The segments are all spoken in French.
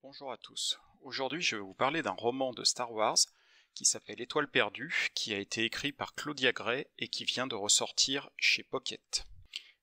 Bonjour à tous. Aujourd'hui, je vais vous parler d'un roman de Star Wars qui s'appelle Étoile perdue, qui a été écrit par Claudia Gray et qui vient de ressortir chez Pocket.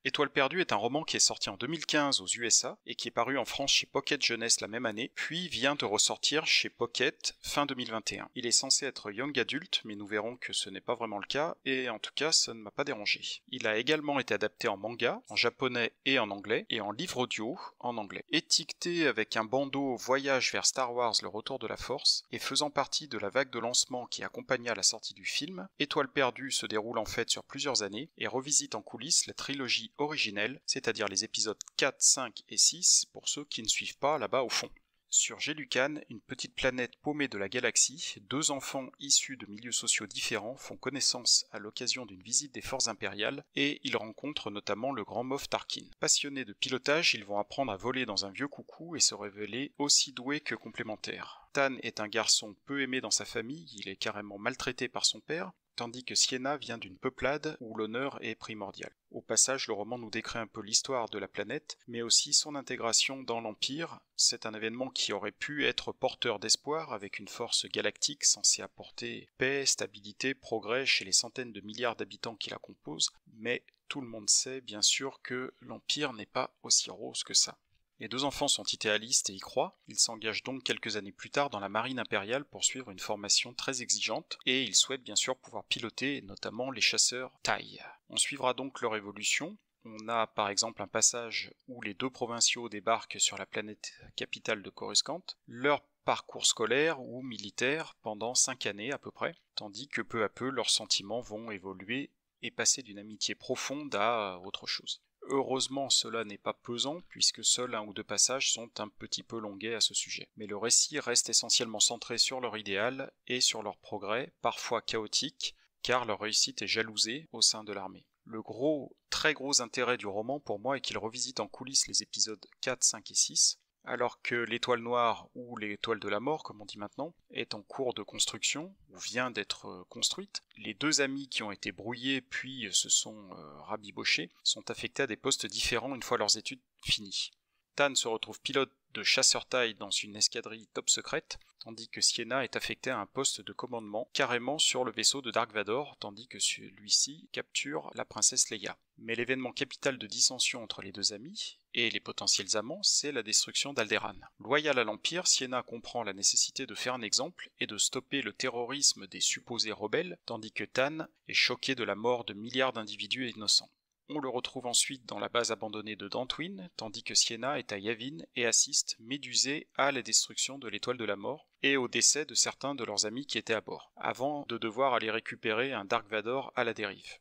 Étoile perdue est un roman qui est sorti en 2015 aux USA et qui est paru en France chez Pocket Jeunesse la même année, puis vient de ressortir chez Pocket fin 2021. Il est censé être young adulte, mais nous verrons que ce n'est pas vraiment le cas, et en tout cas ça ne m'a pas dérangé. Il a également été adapté en manga, en japonais et en anglais, et en livre audio en anglais. Étiqueté avec un bandeau Voyage vers Star Wars le retour de la Force, et faisant partie de la vague de lancement qui accompagna la sortie du film, Étoile perdue se déroule en fait sur plusieurs années, et revisite en coulisses la trilogie originelle, c'est-à-dire les épisodes 4, 5 et 6, pour ceux qui ne suivent pas là-bas au fond. Sur Gélucan, une petite planète paumée de la galaxie, deux enfants issus de milieux sociaux différents font connaissance à l'occasion d'une visite des forces impériales et ils rencontrent notamment le grand Moff Tarkin. Passionnés de pilotage, ils vont apprendre à voler dans un vieux coucou et se révéler aussi doués que complémentaires. Tan est un garçon peu aimé dans sa famille, il est carrément maltraité par son père, tandis que Sienna vient d'une peuplade où l'honneur est primordial. Au passage, le roman nous décrit un peu l'histoire de la planète, mais aussi son intégration dans l'Empire. C'est un événement qui aurait pu être porteur d'espoir avec une force galactique censée apporter paix, stabilité, progrès chez les centaines de milliards d'habitants qui la composent, mais tout le monde sait bien sûr que l'Empire n'est pas aussi rose que ça. Les deux enfants sont idéalistes et y croient, ils s'engagent donc quelques années plus tard dans la marine impériale pour suivre une formation très exigeante, et ils souhaitent bien sûr pouvoir piloter notamment les chasseurs TIE. On suivra donc leur évolution. On a par exemple un passage où les deux provinciaux débarquent sur la planète capitale de Coruscant, leur parcours scolaire ou militaire pendant 5 années à peu près, tandis que peu à peu leurs sentiments vont évoluer et passer d'une amitié profonde à autre chose. Heureusement, cela n'est pas pesant, puisque seuls un ou deux passages sont un petit peu longuets à ce sujet. Mais le récit reste essentiellement centré sur leur idéal et sur leur progrès, parfois chaotique, car leur réussite est jalousée au sein de l'armée. Le très gros intérêt du roman pour moi est qu'il revisite en coulisses les épisodes 4, 5 et 6, alors que l'étoile noire, ou l'étoile de la mort comme on dit maintenant, est en cours de construction, ou vient d'être construite. Les deux amis qui ont été brouillés puis se sont rabibochés sont affectés à des postes différents une fois leurs études finies. Tan se retrouve pilote de chasseur taille dans une escadrille top secrète, tandis que Sienna est affectée à un poste de commandement carrément sur le vaisseau de Dark Vador, tandis que celui-ci capture la princesse Leia. Mais l'événement capital de dissension entre les deux amis, et les potentiels amants, c'est la destruction d'Alderaan. Loyale à l'Empire, Sienna comprend la nécessité de faire un exemple et de stopper le terrorisme des supposés rebelles, tandis que Tan est choqué de la mort de milliards d'individus innocents. On le retrouve ensuite dans la base abandonnée de Dantooine, tandis que Sienna est à Yavin et assiste, médusée, à la destruction de l'étoile de la mort et au décès de certains de leurs amis qui étaient à bord, avant de devoir aller récupérer un Dark Vador à la dérive.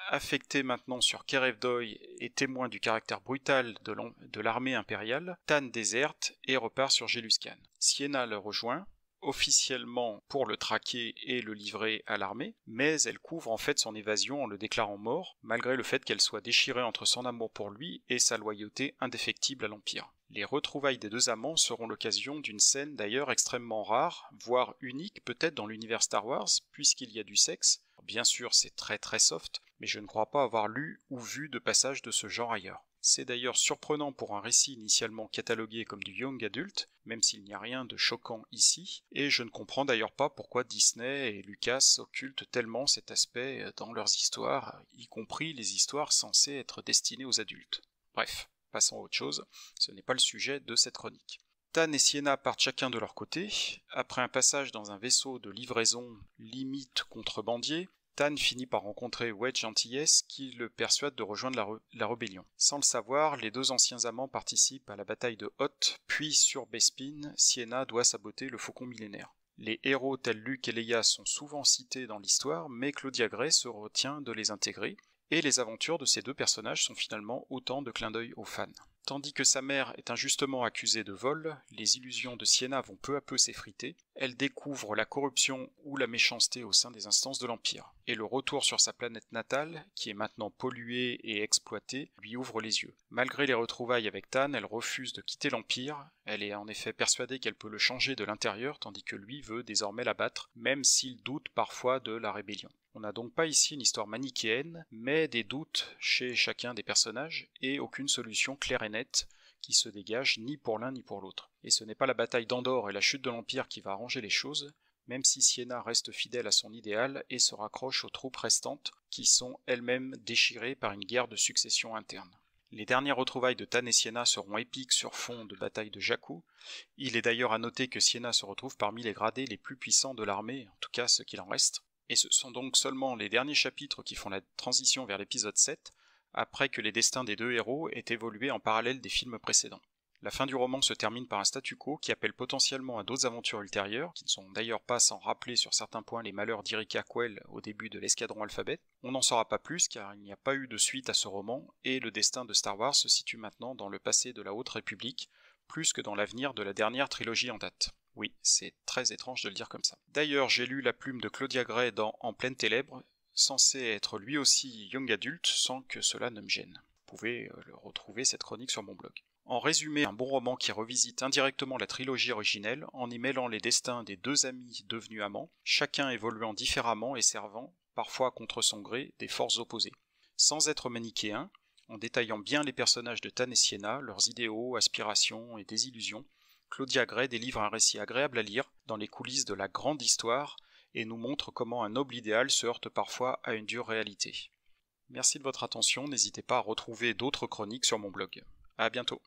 Affecté maintenant sur Kerev Doy et témoin du caractère brutal de l'armée impériale, Tan déserte et repart sur Géluscan. Sienna le rejoint, officiellement pour le traquer et le livrer à l'armée, mais elle couvre en fait son évasion en le déclarant mort, malgré le fait qu'elle soit déchirée entre son amour pour lui et sa loyauté indéfectible à l'Empire. Les retrouvailles des deux amants seront l'occasion d'une scène d'ailleurs extrêmement rare, voire unique peut-être dans l'univers Star Wars, puisqu'il y a du sexe. Bien sûr, c'est très très soft, mais je ne crois pas avoir lu ou vu de passage de ce genre ailleurs. C'est d'ailleurs surprenant pour un récit initialement catalogué comme du young adult, même s'il n'y a rien de choquant ici, et je ne comprends d'ailleurs pas pourquoi Disney et Lucas occultent tellement cet aspect dans leurs histoires, y compris les histoires censées être destinées aux adultes. Bref, passons à autre chose, ce n'est pas le sujet de cette chronique. Tan et Sienna partent chacun de leur côté. Après un passage dans un vaisseau de livraison limite contrebandier, Tan finit par rencontrer Wedge Antilles qui le persuade de rejoindre la rébellion. Sans le savoir, les deux anciens amants participent à la bataille de Hoth, puis sur Bespin, Sienna doit saboter le faucon millénaire. Les héros tels Luke et Leia sont souvent cités dans l'histoire, mais Claudia Gray se retient de les intégrer, et les aventures de ces deux personnages sont finalement autant de clins d'œil aux fans. Tandis que sa mère est injustement accusée de vol, les illusions de Sienna vont peu à peu s'effriter, elle découvre la corruption ou la méchanceté au sein des instances de l'Empire. Et le retour sur sa planète natale, qui est maintenant polluée et exploitée, lui ouvre les yeux. Malgré les retrouvailles avec Tan, elle refuse de quitter l'Empire, elle est en effet persuadée qu'elle peut le changer de l'intérieur, tandis que lui veut désormais l'abattre, même s'il doute parfois de la rébellion. On n'a donc pas ici une histoire manichéenne, mais des doutes chez chacun des personnages, et aucune solution claire et nette qui se dégage ni pour l'un ni pour l'autre. Et ce n'est pas la bataille d'Andorre et la chute de l'Empire qui va arranger les choses, même si Siena reste fidèle à son idéal et se raccroche aux troupes restantes, qui sont elles-mêmes déchirées par une guerre de succession interne. Les dernières retrouvailles de Tan et Siena seront épiques sur fond de bataille de Jakku. Il est d'ailleurs à noter que Siena se retrouve parmi les gradés les plus puissants de l'armée, en tout cas ce qu'il en reste. Et ce sont donc seulement les derniers chapitres qui font la transition vers l'épisode 7, après que les destins des deux héros aient évolué en parallèle des films précédents. La fin du roman se termine par un statu quo qui appelle potentiellement à d'autres aventures ultérieures, qui ne sont d'ailleurs pas sans rappeler sur certains points les malheurs d'Irika Quell au début de l'escadron Alphabet. On n'en saura pas plus car il n'y a pas eu de suite à ce roman, et le destin de Star Wars se situe maintenant dans le passé de la Haute République, plus que dans l'avenir de la dernière trilogie en date. Oui, c'est très étrange de le dire comme ça. D'ailleurs, j'ai lu la plume de Claudia Gray dans En pleine ténèbres, censé être lui aussi young adulte sans que cela ne me gêne. Vous pouvez retrouver cette chronique sur mon blog. En résumé, un bon roman qui revisite indirectement la trilogie originelle en y mêlant les destins des deux amis devenus amants, chacun évoluant différemment et servant, parfois contre son gré, des forces opposées. Sans être manichéen, en détaillant bien les personnages de Tan et Siena, leurs idéaux, aspirations et désillusions, Claudia Gray délivre un récit agréable à lire dans les coulisses de la grande histoire et nous montre comment un noble idéal se heurte parfois à une dure réalité. Merci de votre attention, n'hésitez pas à retrouver d'autres chroniques sur mon blog. À bientôt.